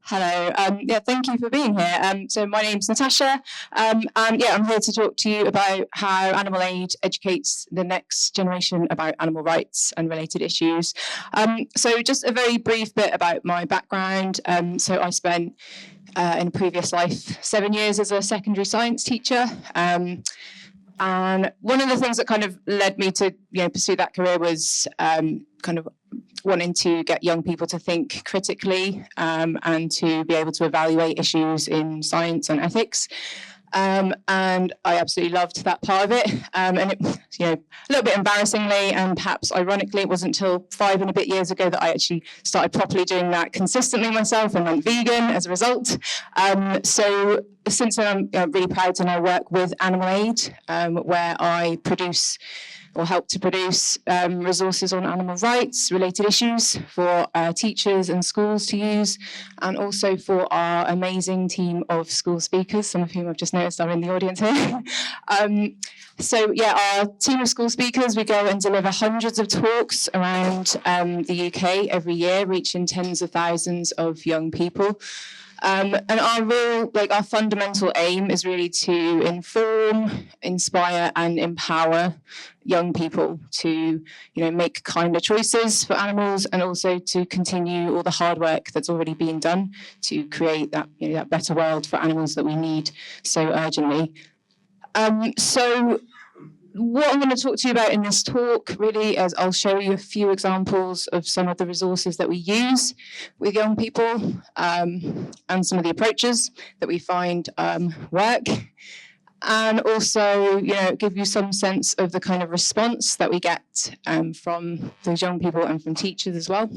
Hello. Thank you for being here. So my name's Natasha, and I'm here to talk to you about how animal aid educates the next generation about animal rights and related issues. So just a very brief bit about my background. So I spent in a previous life 7 years as a secondary science teacher. And one of the things that kind of led me to pursue that career was kind of wanting to get young people to think critically and to be able to evaluate issues in science and ethics. And I absolutely loved that part of it. And it, a little bit embarrassingly and perhaps ironically, it wasn't until 5 and a bit years ago that I actually started properly doing that consistently myself and went vegan as a result. So since then, I'm really proud to now work with Animal Aid, where I produce or help to produce resources on animal rights related issues for teachers and schools to use, and also for our amazing team of school speakers, some of whom I've just noticed are in the audience here. Our team of school speakers, we go and deliver hundreds of talks around the UK every year, reaching tens of thousands of young people. And our fundamental aim is really to inform, inspire, and empower young people to, make kinder choices for animals, and also to continue all the hard work that's already been done to create that, that better world for animals that we need so urgently. So what I'm going to talk to you about in this talk really is I'll show you a few examples of some of the resources that we use with young people and some of the approaches that we find work, and also give you some sense of the kind of response that we get from those young people and from teachers as well.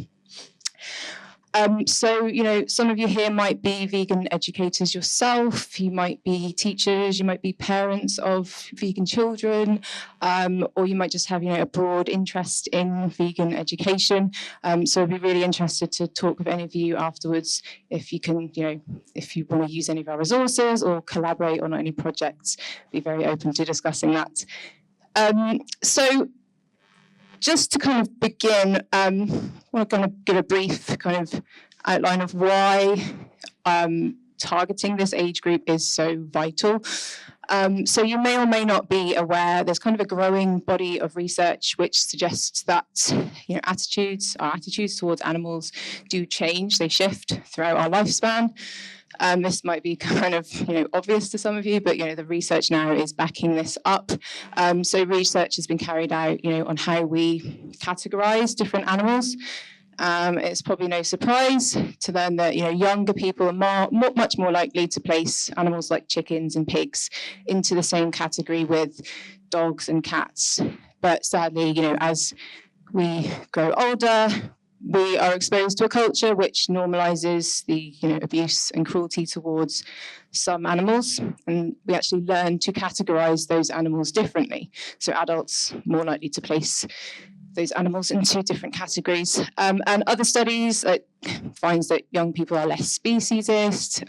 Some of you here might be vegan educators yourself, you might be teachers, you might be parents of vegan children, or you might just have, a broad interest in vegan education. So I'd be really interested to talk with any of you afterwards if you can, if you want to use any of our resources or collaborate on any projects, be very open to discussing that. Just to kind of begin, I want to kind of give a brief kind of outline of why targeting this age group is so vital. So you may or may not be aware there's kind of a growing body of research which suggests that our attitudes towards animals do change, they shift throughout our lifespan. This might be kind of obvious to some of you, but the research now is backing this up. So research has been carried out on how we categorize different animals. It's probably no surprise to learn that younger people are much more likely to place animals like chickens and pigs into the same category with dogs and cats. But sadly, as we grow older, we are exposed to a culture which normalizes the abuse and cruelty towards some animals, and we actually learn to categorize those animals differently. So adults more likely to place those animals into different categories. And other studies finds that young people are less speciesist,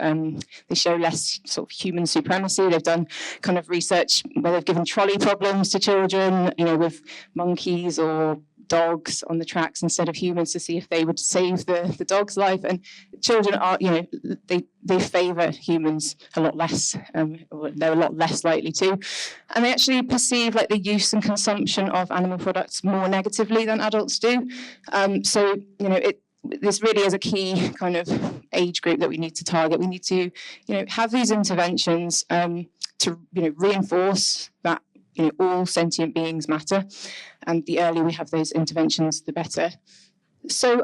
they show less sort of human supremacy. They've done kind of research where they've given trolley problems to children, with monkeys or dogs on the tracks instead of humans to see if they would save the dog's life. And children are, they favour humans a lot less, or they're a lot less likely to. And they actually perceive like the use and consumption of animal products more negatively than adults do. This really is a key kind of age group that we need to target. We need to, have these interventions to, reinforce that all sentient beings matter, and the earlier we have those interventions, the better. So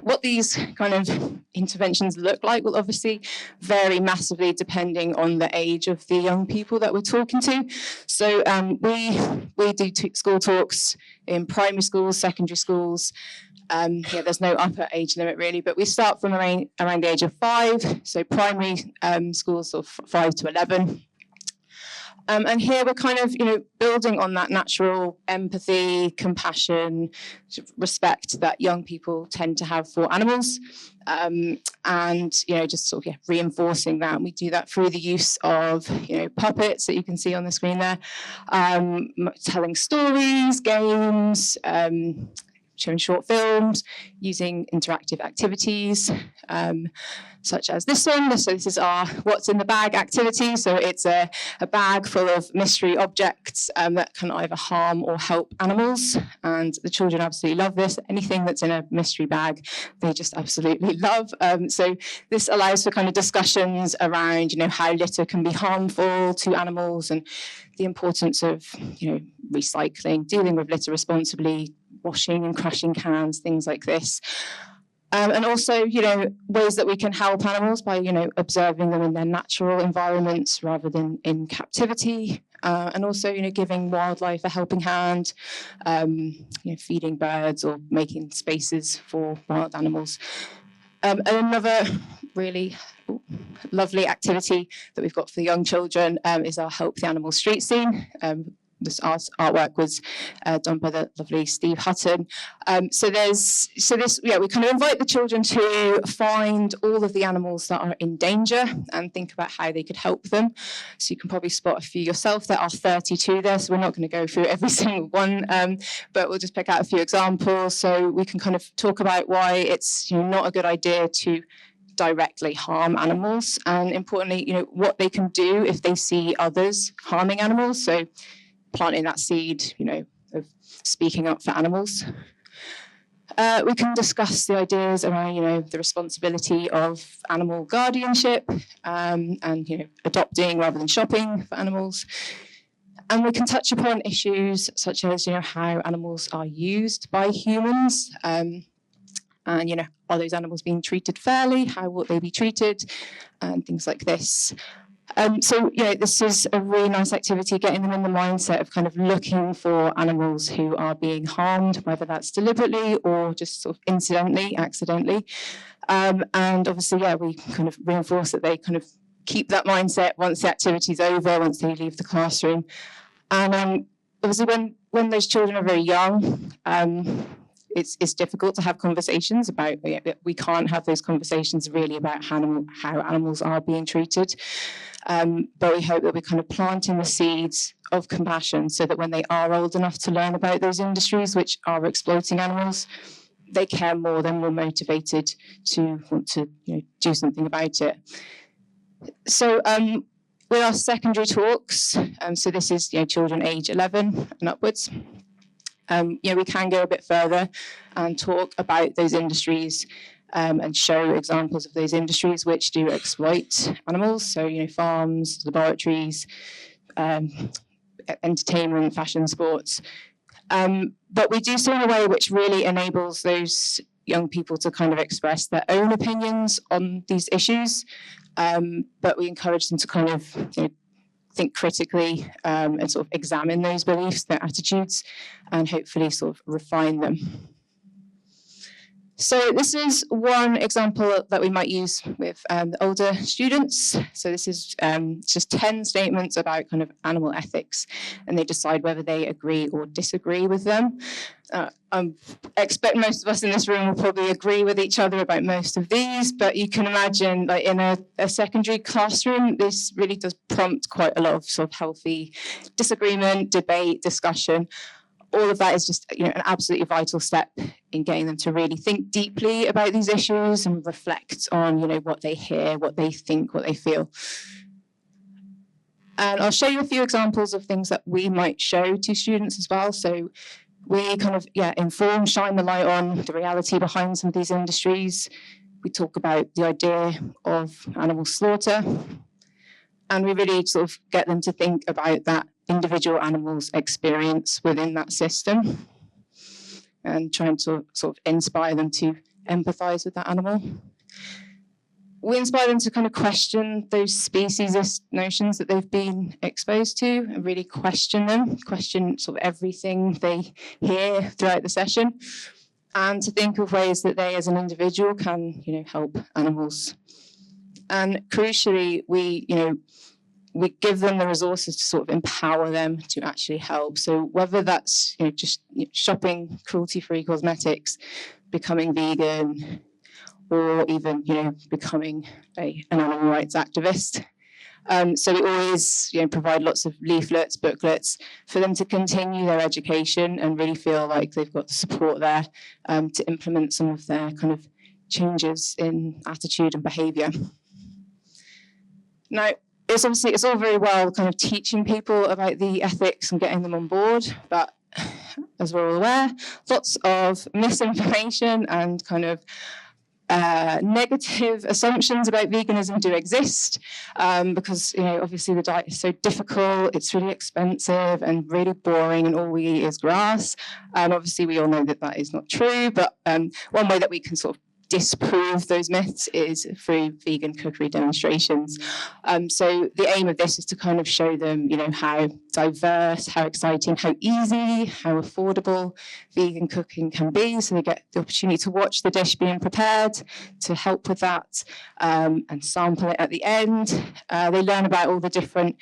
what these kind of interventions look like will obviously vary massively depending on the age of the young people that we're talking to. So we do school talks in primary schools, secondary schools. There's no upper age limit really, but we start from around the age of 5. So primary schools of 5 to 11. And here we're kind of, building on that natural empathy, compassion, respect that young people tend to have for animals, and just sort of reinforcing that. And we do that through the use of puppets that you can see on the screen there, telling stories, games, showing short films, using interactive activities, such as this one. So this is our What's in the Bag activity. So it's a bag full of mystery objects that can either harm or help animals. And the children absolutely love this. Anything that's in a mystery bag, they just absolutely love. So this allows for kind of discussions around, how litter can be harmful to animals and the importance of, recycling, dealing with litter responsibly, washing and crashing cans, things like this. And also, ways that we can help animals by, observing them in their natural environments rather than in captivity. And also, giving wildlife a helping hand, feeding birds or making spaces for wild animals. And another really lovely activity that we've got for the young children is our Help the Animal street scene. This artwork was done by the lovely Steve Hutton. We kind of invite the children to find all of the animals that are in danger and think about how they could help them. So you can probably spot a few yourself. There are 32 there, so we're not going to go through every single one, but we'll just pick out a few examples so we can kind of talk about why it's not a good idea to directly harm animals, and importantly, what they can do if they see others harming animals. So planting that seed, of speaking up for animals. We can discuss the ideas around, the responsibility of animal guardianship and, adopting rather than shopping for animals. And we can touch upon issues such as, how animals are used by humans. And, are those animals being treated fairly? How will they be treated? And things like this. This is a really nice activity, getting them in the mindset of kind of looking for animals who are being harmed, whether that's deliberately or just sort of incidentally, accidentally. And obviously, we kind of reinforce that they kind of keep that mindset once the activity's over, once they leave the classroom. And obviously, when those children are very young, it's difficult to have conversations about, we can't have those conversations really about how animals are being treated. But we hope that we're kind of planting the seeds of compassion so that when they are old enough to learn about those industries which are exploiting animals, they care more, they're more motivated to want to do something about it. So with our secondary talks, so this is children age 11 and upwards, we can go a bit further and talk about those industries and show examples of those industries which do exploit animals. So, farms, laboratories, entertainment, fashion, sports. But we do so in a way which really enables those young people to kind of express their own opinions on these issues. But we encourage them to kind of think critically and sort of examine those beliefs, their attitudes, and hopefully sort of refine them. So this is one example that we might use with the older students. So this is just 10 statements about kind of animal ethics, and they decide whether they agree or disagree with them. I expect most of us in this room will probably agree with each other about most of these, but you can imagine, like in a secondary classroom, this really does prompt quite a lot of sort of healthy disagreement, debate, discussion. All of that is just an absolutely vital step in getting them to really think deeply about these issues and reflect on what they hear, what they think, what they feel. And I'll show you a few examples of things that we might show to students as well. So we kind of inform, shine the light on the reality behind some of these industries. We talk about the idea of animal slaughter, and we really sort of get them to think about that individual animal's experience within that system and trying to sort of inspire them to empathize with that animal. We inspire them to kind of question those speciesist notions that they've been exposed to and really question them, question sort of everything they hear throughout the session, and to think of ways that they as an individual can, help animals. And crucially, we give them the resources to sort of empower them to actually help. So whether that's just shopping cruelty-free cosmetics, becoming vegan, or even becoming an animal rights activist, So we always provide lots of leaflets, booklets for them to continue their education and really feel like they've got the support there to implement some of their kind of changes in attitude and behaviour. Now, it's all very well kind of teaching people about the ethics and getting them on board, but as we're all aware, lots of misinformation and kind of negative assumptions about veganism do exist because obviously the diet is so difficult, it's really expensive and really boring, and all we eat is grass. Obviously we all know that that is not true, but one way that we can sort of disprove those myths is through vegan cookery demonstrations. So the aim of this is to kind of show them, how diverse, how exciting, how easy, how affordable vegan cooking can be. So they get the opportunity to watch the dish being prepared, to help with that, and sample it at the end. They learn about all the different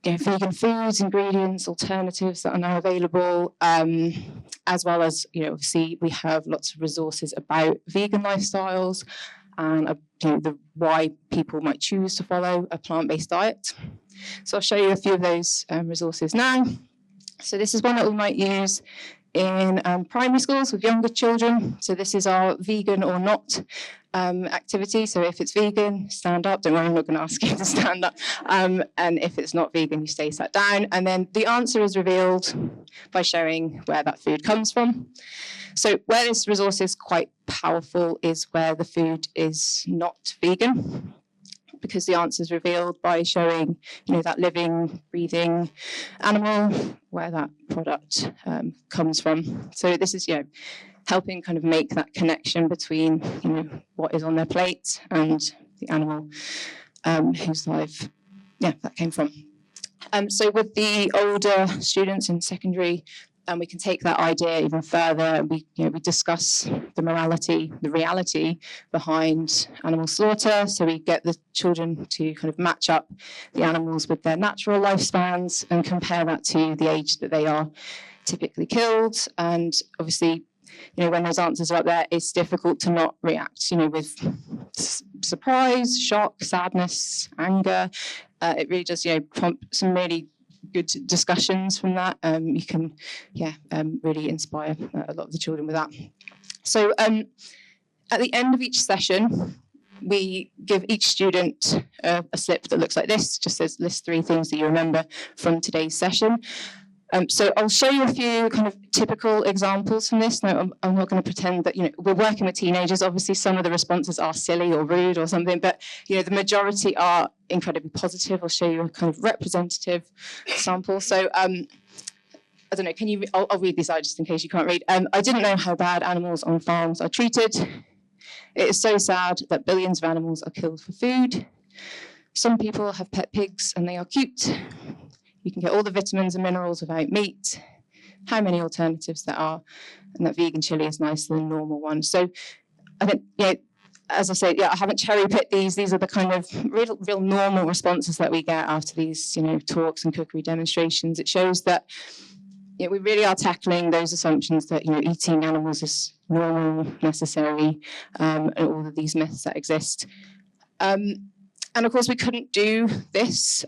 vegan foods, ingredients, alternatives that are now available, as well as, obviously we have lots of resources about vegan lifestyles and why people might choose to follow a plant-based diet. So I'll show you a few of those resources now. So this is one that we might use in primary schools with younger children. So this is our vegan or not activity. So if it's vegan, stand up. Don't worry, I'm not going to ask you to stand up. And if it's not vegan, you stay sat down. And then the answer is revealed by showing where that food comes from. So where this resource is quite powerful is where the food is not vegan, because the answer is revealed by showing, that living, breathing animal, where that product comes from. So this is, helping kind of make that connection between, what is on their plate and the animal whose life, that came from. So with the older students in secondary, we can take that idea even further. We discuss the morality, the reality behind animal slaughter. So we get the children to kind of match up the animals with their natural lifespans and compare that to the age that they are typically killed. And obviously, when those answers are up there, it's difficult to not react, with surprise, shock, sadness, anger. It really does, prompt some really good discussions from that. You can, really inspire a lot of the children with that. So at the end of each session, we give each student a slip that looks like this, just says list 3 things that you remember from today's session. So I'll show you a few kind of typical examples from this. Now, I'm not going to pretend that, we're working with teenagers. Obviously, some of the responses are silly or rude or something, but, the majority are incredibly positive. I'll show you a kind of representative sample. So I don't know, I'll read these out just in case you can't read. I didn't know how bad animals on farms are treated. It is so sad that billions of animals are killed for food. Some people have pet pigs and they are cute. You can get all the vitamins and minerals without meat. How many alternatives there are, and that vegan chili is nicer than normal one. So I think, as I say, I haven't cherry-picked these. These are the kind of real normal responses that we get after these, talks and cookery demonstrations. It shows that we really are tackling those assumptions that, eating animals is normal, necessary, and all of these myths that exist. And of course, we couldn't do this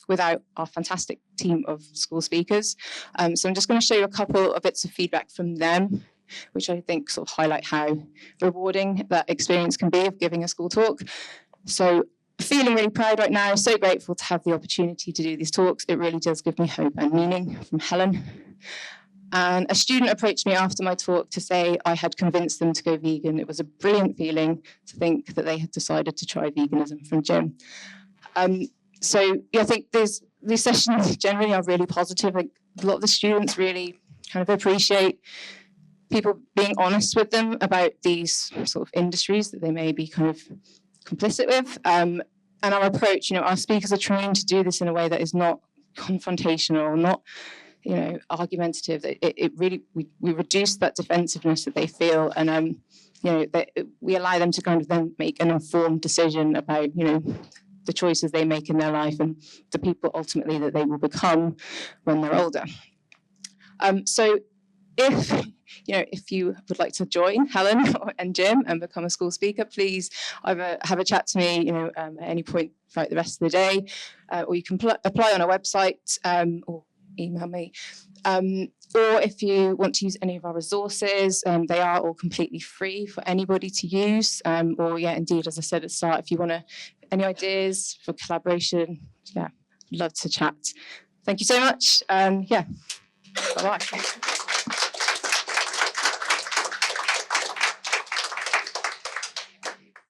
without our fantastic team of school speakers. So I'm just going to show you a couple of bits of feedback from them, which I think sort of highlight how rewarding that experience can be of giving a school talk. So feeling really proud right now, so grateful to have the opportunity to do these talks. It really does give me hope and meaning, from Helen. And a student approached me after my talk to say I had convinced them to go vegan. It was a brilliant feeling to think that they had decided to try veganism, from Jim. So I think these sessions generally are really positive. Like, a lot of the students really kind of appreciate people being honest with them about these sort of industries that they may be kind of complicit with. And our approach, our speakers are trained to do this in a way that is not confrontational, not argumentative. It really, we reduce that defensiveness that they feel, and we allow them to kind of then make an informed decision about the choices they make in their life and the people ultimately that they will become when they're older. So if if you would like to join Helen and Jim and become a school speaker, please either have a chat to me, at any point throughout the rest of the day, or you can apply on our website or email me. Or if you want to use any of our resources, they are all completely free for anybody to use. Or indeed, as I said at the start, if you want any ideas for collaboration, love to chat. Thank you so much. Bye-bye.